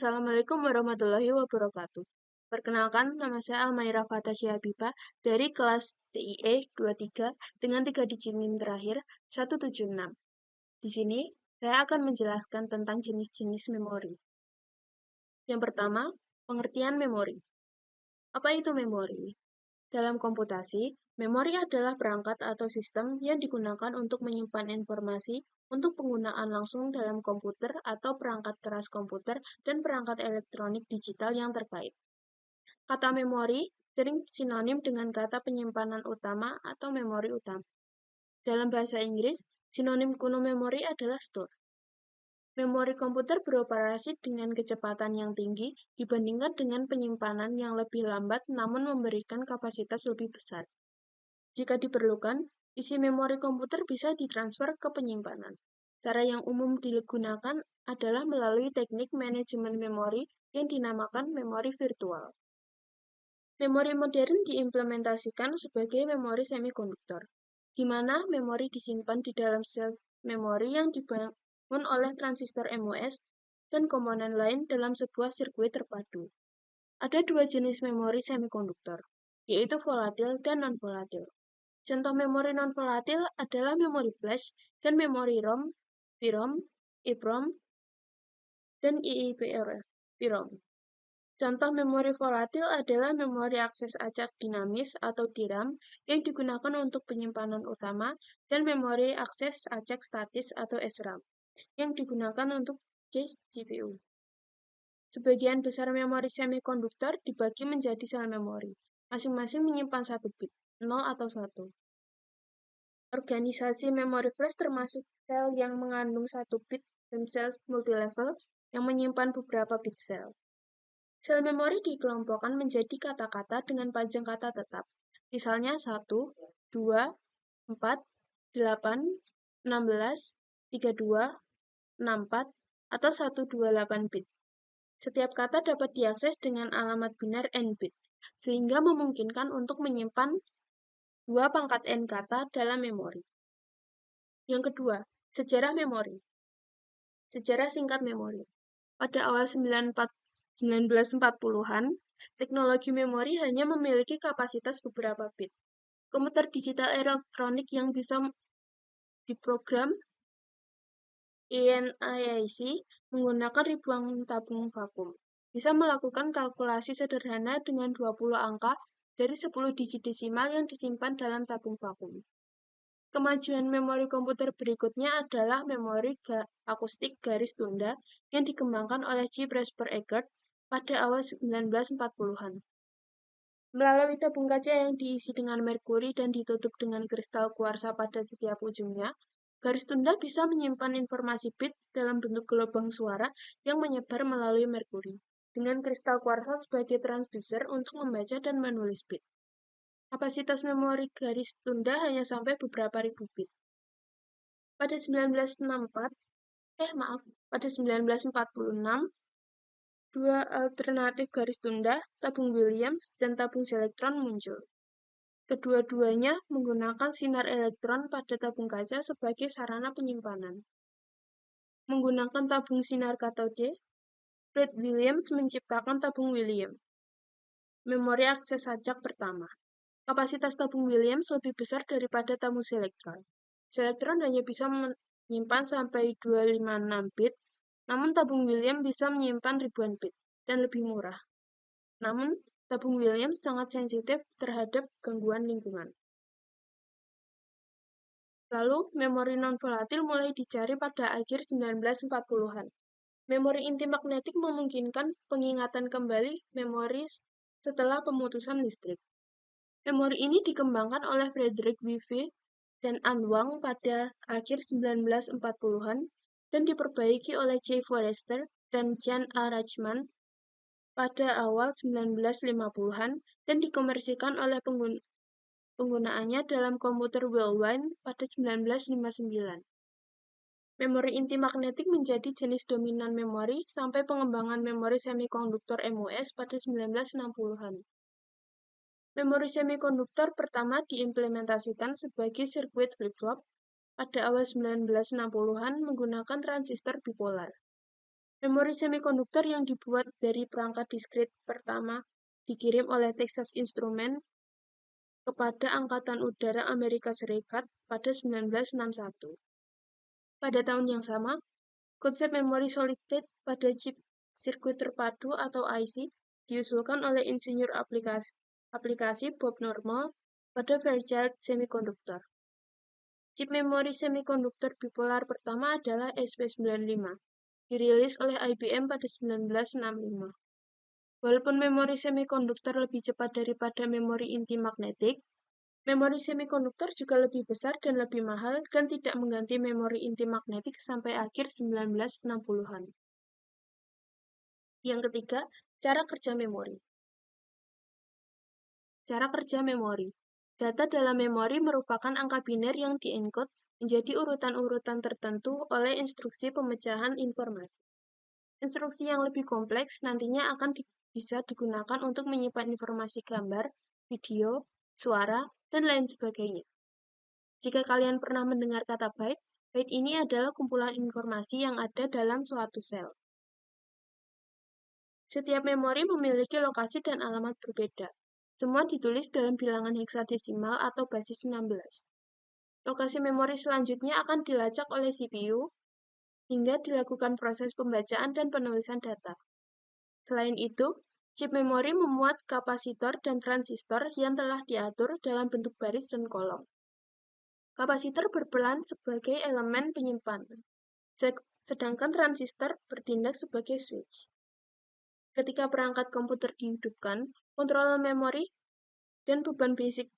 Assalamualaikum warahmatullahi wabarakatuh. Perkenalkan, nama saya Almaira Fatasya Habibah dari kelas DIE 23 dengan 3 digit NIM terakhir 176. Di sini, saya akan menjelaskan tentang jenis-jenis memori. Yang pertama, pengertian memori. Apa itu memori? Dalam komputasi, memori adalah perangkat atau sistem yang digunakan untuk menyimpan informasi untuk penggunaan langsung dalam komputer atau perangkat keras komputer dan perangkat elektronik digital yang terkait. Kata memori sering sinonim dengan kata penyimpanan utama atau memori utama. Dalam bahasa Inggris, sinonim kuno memori adalah store. Memori komputer beroperasi dengan kecepatan yang tinggi dibandingkan dengan penyimpanan yang lebih lambat namun memberikan kapasitas lebih besar. Jika diperlukan, isi memori komputer bisa ditransfer ke penyimpanan. Cara yang umum digunakan adalah melalui teknik manajemen memori yang dinamakan memori virtual. Memori modern diimplementasikan sebagai memori semikonduktor, di mana memori disimpan di dalam sel memori yang dibangun oleh transistor MOS dan komponen lain dalam sebuah sirkuit terpadu. Ada dua jenis memori semikonduktor, yaitu volatil dan non-volatil. Contoh memori non-volatil adalah memori flash dan memori ROM, VROM, EEPROM, dan EEPROM. Contoh memori volatil adalah memori akses acak dinamis atau DRAM yang digunakan untuk penyimpanan utama dan memori akses acak statis atau SRAM yang digunakan untuk cache GPU. Sebagian besar memori semikonduktor dibagi menjadi sel memori, masing-masing menyimpan 1 bit, 0 atau 1. Organisasi memori flash termasuk sel yang mengandung 1 bit dan sel multilevel yang menyimpan beberapa bit sel. Sel memori dikelompokkan menjadi kata-kata dengan panjang kata tetap, misalnya 1, 2, 4, 8, 16, 32, 64, atau 128 bit. Setiap kata dapat diakses dengan alamat binar n-bit, sehingga memungkinkan untuk menyimpan 2 pangkat n kata dalam memori. Yang kedua, sejarah memori. Sejarah singkat memori. Pada awal 1940-an, teknologi memori hanya memiliki kapasitas beberapa bit. Komputer digital elektronik yang bisa diprogram ENIAC menggunakan ribuan tabung vakum. Bisa melakukan kalkulasi sederhana dengan 20 angka dari 10 digit desimal yang disimpan dalam tabung vakum. Kemajuan memori komputer berikutnya adalah memori akustik garis tunda yang dikembangkan oleh J. Presper Eckert pada awal 1940-an. Melalui tabung kaca yang diisi dengan merkuri dan ditutup dengan kristal kuarsa pada setiap ujungnya, garis tunda bisa menyimpan informasi bit dalam bentuk gelombang suara yang menyebar melalui merkuri, dengan kristal kuarsa sebagai transducer untuk membaca dan menulis bit. Kapasitas memori garis tunda hanya sampai beberapa ribu bit. Pada 1946, dua alternatif garis tunda, tabung Williams dan tabung Selectron muncul. Kedua-duanya menggunakan sinar elektron pada tabung kaca sebagai sarana penyimpanan. Menggunakan tabung sinar katode, Fred Williams menciptakan tabung Williams, memori akses acak pertama. Kapasitas tabung Williams lebih besar daripada tabung Selectron. Selectron hanya bisa menyimpan sampai 256 bit, namun tabung Williams bisa menyimpan ribuan bit dan lebih murah. Namun, tabung Williams sangat sensitif terhadap gangguan lingkungan. Lalu, memori non-volatil mulai dicari pada akhir 1940-an. Memori inti magnetik memungkinkan pengingatan kembali memori setelah pemutusan listrik. Memori ini dikembangkan oleh Frederick Wiebe dan Anwang pada akhir 1940-an dan diperbaiki oleh J. Forrester dan Jan A. Rachman pada awal 1950-an dan dikomersilkan oleh penggunaannya dalam komputer Wellwine pada 1959. Memori inti magnetik menjadi jenis dominan memori sampai pengembangan memori semikonduktor MOS pada 1960-an. Memori semikonduktor pertama diimplementasikan sebagai sirkuit flip-flop pada awal 1960-an menggunakan transistor bipolar. Memori semikonduktor yang dibuat dari perangkat diskrit pertama dikirim oleh Texas Instruments kepada Angkatan Udara Amerika Serikat pada 1961. Pada tahun yang sama, konsep memori solid state pada chip sirkuit terpadu atau IC diusulkan oleh insinyur aplikasi Bob Normal pada Fairchild Semiconductor. Chip memori semikonduktor bipolar pertama adalah SP95, dirilis oleh IBM pada 1965. Walaupun memori semikonduktor lebih cepat daripada memori inti magnetik, memori semikonduktor juga lebih besar dan lebih mahal dan tidak mengganti memori inti magnetik sampai akhir 1960-an. Yang ketiga, cara kerja memori. Cara kerja memori. Data dalam memori merupakan angka biner yang diencode menjadi urutan-urutan tertentu oleh instruksi pemecahan informasi. Instruksi yang lebih kompleks nantinya akan bisa digunakan untuk menyimpan informasi gambar, video, suara, dan lain sebagainya. Jika kalian pernah mendengar kata byte, byte ini adalah kumpulan informasi yang ada dalam suatu sel. Setiap memori memiliki lokasi dan alamat berbeda. Semua ditulis dalam bilangan heksadesimal atau basis 16. Lokasi memori selanjutnya akan dilacak oleh CPU hingga dilakukan proses pembacaan dan penulisan data. Selain itu, chip memori memuat kapasitor dan transistor yang telah diatur dalam bentuk baris dan kolom. Kapasitor berperan sebagai elemen penyimpanan, sedangkan transistor bertindak sebagai switch. Ketika perangkat komputer dihidupkan, kontrol memori dan beban basic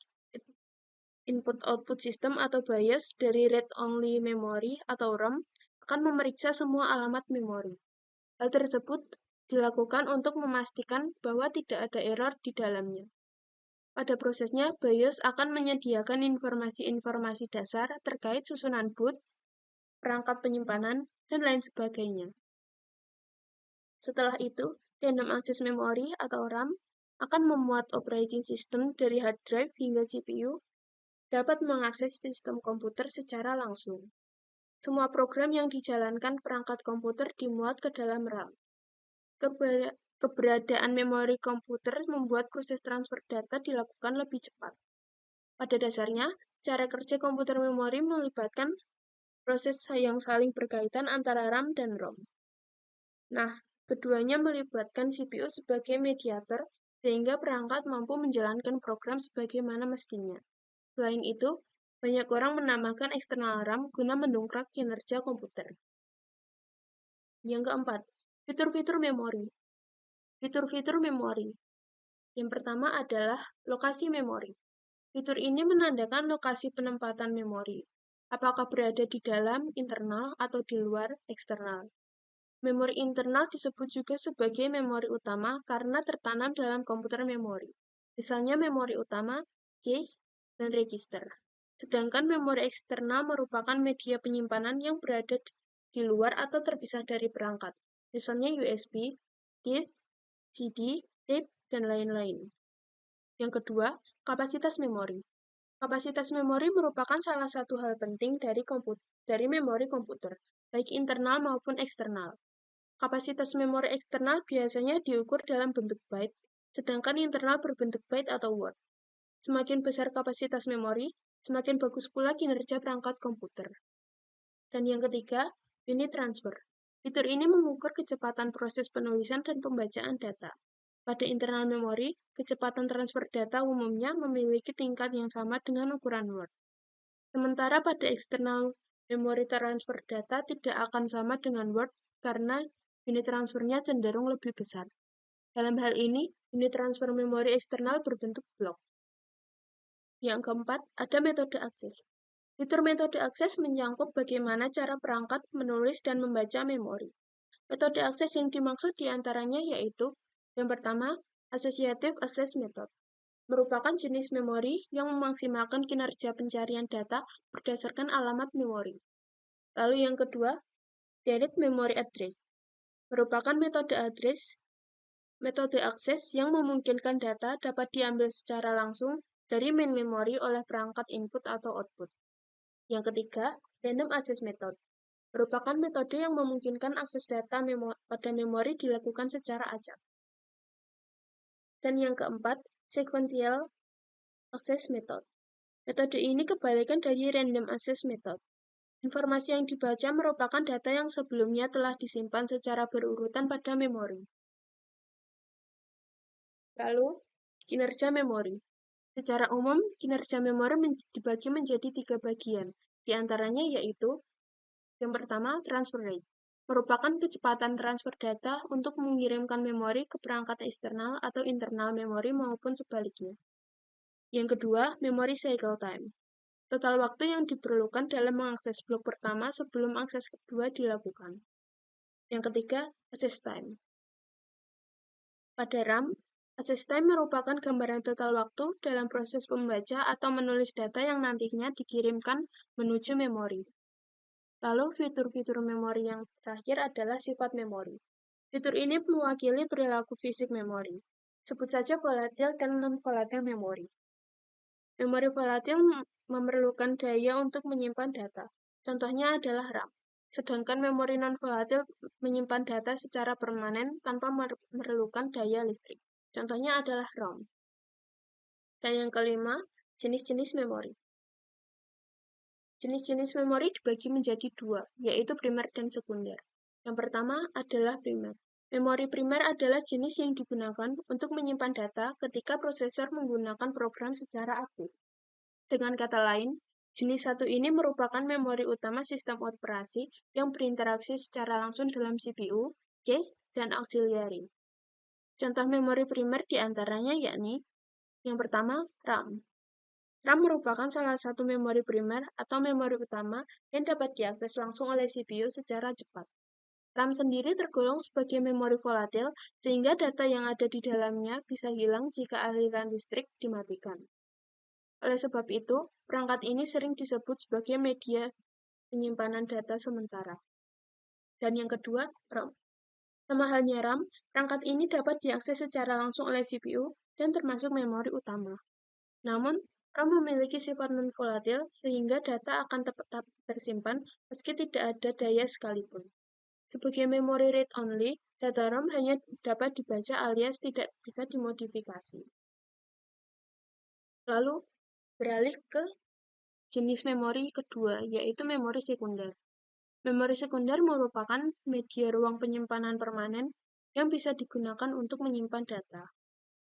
input-output system atau BIOS dari read-only memory atau ROM akan memeriksa semua alamat memori. Hal tersebut dilakukan untuk memastikan bahwa tidak ada error di dalamnya. Pada prosesnya, BIOS akan menyediakan informasi-informasi dasar terkait susunan boot, perangkat penyimpanan, dan lain sebagainya. Setelah itu, random access memory atau RAM akan memuat operating system dari hard drive hingga CPU dapat mengakses sistem komputer secara langsung. Semua program yang dijalankan perangkat komputer dimuat ke dalam RAM. Keberadaan memori komputer membuat proses transfer data dilakukan lebih cepat. Pada dasarnya, cara kerja komputer memori melibatkan proses yang saling berkaitan antara RAM dan ROM. Nah, keduanya melibatkan CPU sebagai mediator sehingga perangkat mampu menjalankan program sebagaimana mestinya. Selain itu, banyak orang menambahkan eksternal RAM guna mendongkrak kinerja komputer. Yang keempat, fitur-fitur memori. Fitur-fitur memori. Yang pertama adalah lokasi memori. Fitur ini menandakan lokasi penempatan memori, apakah berada di dalam, internal, atau di luar, eksternal. Memori internal disebut juga sebagai memori utama karena tertanam dalam komputer memori. Misalnya memori utama, cache, dan register. Sedangkan memori eksternal merupakan media penyimpanan yang berada di luar atau terpisah dari perangkat. Misalnya USB, disk, CD, tape, dan lain-lain. Yang kedua, kapasitas memori. Kapasitas memori merupakan salah satu hal penting dari memori komputer, baik internal maupun eksternal. Kapasitas memori eksternal biasanya diukur dalam bentuk byte, sedangkan internal berbentuk byte atau word. Semakin besar kapasitas memori, semakin bagus pula kinerja perangkat komputer. Dan yang ketiga, unit transfer. Fitur ini mengukur kecepatan proses penulisan dan pembacaan data. Pada internal memori, kecepatan transfer data umumnya memiliki tingkat yang sama dengan ukuran word. Sementara pada eksternal memori transfer data tidak akan sama dengan word karena unit transfernya cenderung lebih besar. Dalam hal ini, unit transfer memori eksternal berbentuk blok. Yang keempat, ada metode akses. Fitur metode akses menyangkut bagaimana cara perangkat menulis dan membaca memori. Metode akses yang dimaksud diantaranya yaitu, yang pertama, Associative Access Method, merupakan jenis memori yang memaksimalkan kinerja pencarian data berdasarkan alamat memori. Lalu yang kedua, Direct Memory Address, merupakan metode akses yang memungkinkan data dapat diambil secara langsung dari main memory oleh perangkat input atau output. Yang ketiga, Random Access Method, merupakan metode yang memungkinkan akses data pada memori dilakukan secara acak. Dan yang keempat, sequential access method. Metode ini kebalikan dari random access method. Informasi yang dibaca merupakan data yang sebelumnya telah disimpan secara berurutan pada memori. Lalu, kinerja memori. Secara umum, kinerja memori dibagi menjadi 3 bagian, di antaranya yaitu yang pertama, transfer rate, merupakan kecepatan transfer data untuk mengirimkan memori ke perangkat eksternal atau internal memori maupun sebaliknya. Yang kedua, memory cycle time, total waktu yang diperlukan dalam mengakses blok pertama sebelum akses kedua dilakukan. Yang ketiga, access time. Pada RAM, access time merupakan gambaran total waktu dalam proses membaca atau menulis data yang nantinya dikirimkan menuju memori. Lalu fitur-fitur memori yang terakhir adalah sifat memori. Fitur ini mewakili perilaku fisik memori. Sebut saja volatil dan non-volatil memori. Memori volatil memerlukan daya untuk menyimpan data. Contohnya adalah RAM. Sedangkan memori non-volatil menyimpan data secara permanen tanpa memerlukan daya listrik. Contohnya adalah ROM. Dan yang kelima, jenis-jenis memori. Jenis-jenis memori dibagi menjadi dua, yaitu primer dan sekunder. Yang pertama adalah primer. Memori primer adalah jenis yang digunakan untuk menyimpan data ketika prosesor menggunakan program secara aktif. Dengan kata lain, jenis satu ini merupakan memori utama sistem operasi yang berinteraksi secara langsung dalam CPU, cache, dan auxiliary. Contoh memori primer diantaranya yakni yang pertama, RAM. RAM merupakan salah satu memori primer atau memori utama yang dapat diakses langsung oleh CPU secara cepat. RAM sendiri tergolong sebagai memori volatil, sehingga data yang ada di dalamnya bisa hilang jika aliran listrik dimatikan. Oleh sebab itu, perangkat ini sering disebut sebagai media penyimpanan data sementara. Dan yang kedua, ROM. Sama halnya RAM, perangkat ini dapat diakses secara langsung oleh CPU dan termasuk memori utama. Namun, RAM memiliki sifat non-volatil sehingga data akan tetap tersimpan meski tidak ada daya sekalipun. Sebagai memori read-only, data ROM hanya dapat dibaca alias tidak bisa dimodifikasi. Lalu, beralih ke jenis memori kedua, yaitu memori sekunder. Memori sekunder merupakan media ruang penyimpanan permanen yang bisa digunakan untuk menyimpan data.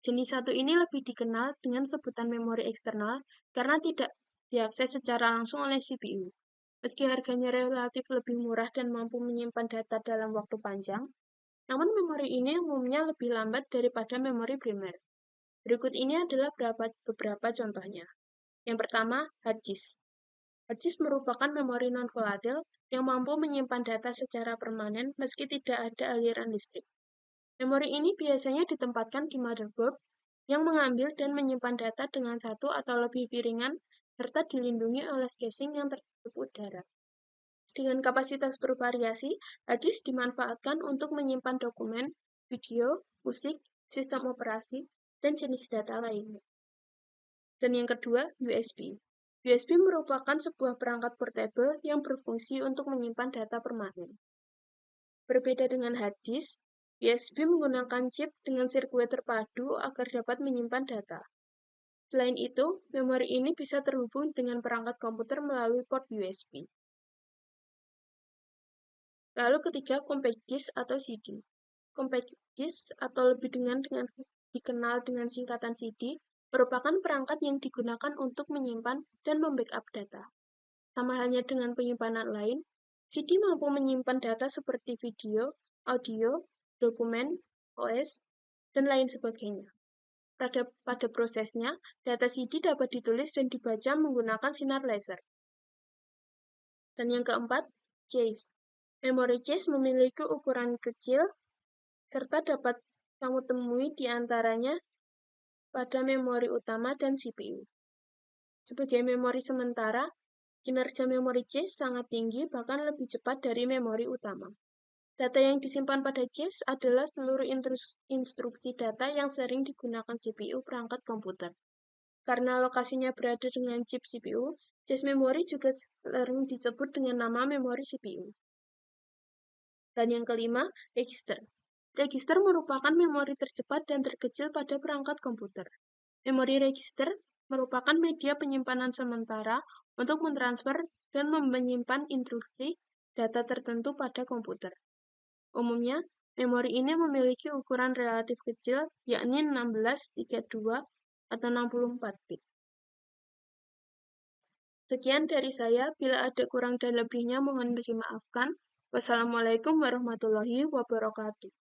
Jenis satu ini lebih dikenal dengan sebutan memori eksternal karena tidak diakses secara langsung oleh CPU. Meski harganya relatif lebih murah dan mampu menyimpan data dalam waktu panjang, namun memori ini umumnya lebih lambat daripada memori primer. Berikut ini adalah beberapa contohnya. Yang pertama, hard disk. Hard disk merupakan memori non-volatil yang mampu menyimpan data secara permanen meski tidak ada aliran listrik. Memori ini biasanya ditempatkan di motherboard yang mengambil dan menyimpan data dengan satu atau lebih piringan serta dilindungi oleh casing yang tertutup udara. Dengan kapasitas bervariasi, hard disk dimanfaatkan untuk menyimpan dokumen, video, musik, sistem operasi, dan jenis data lainnya. Dan yang kedua, USB. USB merupakan sebuah perangkat portable yang berfungsi untuk menyimpan data permanen. Berbeda dengan hard disk, USB menggunakan chip dengan sirkuit terpadu agar dapat menyimpan data. Selain itu, memori ini bisa terhubung dengan perangkat komputer melalui port USB. Lalu ketiga, compact disk atau CD. Compact disk atau lebih dikenal dengan singkatan CD merupakan perangkat yang digunakan untuk menyimpan dan membackup data. Sama halnya dengan penyimpanan lain, CD mampu menyimpan data seperti video, audio, dokumen, OS, dan lain sebagainya. Pada prosesnya, data CD dapat ditulis dan dibaca menggunakan sinar laser. Dan yang keempat, cache. Memori cache memiliki ukuran kecil serta dapat kamu temui di antaranya pada memori utama dan CPU. Sebagai memori sementara, kinerja memori cache sangat tinggi, bahkan lebih cepat dari memori utama. Data yang disimpan pada cache adalah seluruh instruksi data yang sering digunakan CPU perangkat komputer. Karena lokasinya berada dengan chip CPU, cache memori juga sering disebut dengan nama memori CPU. Dan yang kelima, register. Register merupakan memori tercepat dan terkecil pada perangkat komputer. Memori register merupakan media penyimpanan sementara untuk mentransfer dan menyimpan instruksi data tertentu pada komputer. Umumnya, memori ini memiliki ukuran relatif kecil, yakni 16, 32, atau 64 bit. Sekian dari saya, bila ada kurang dan lebihnya mohon dimaafkan. Wassalamualaikum warahmatullahi wabarakatuh.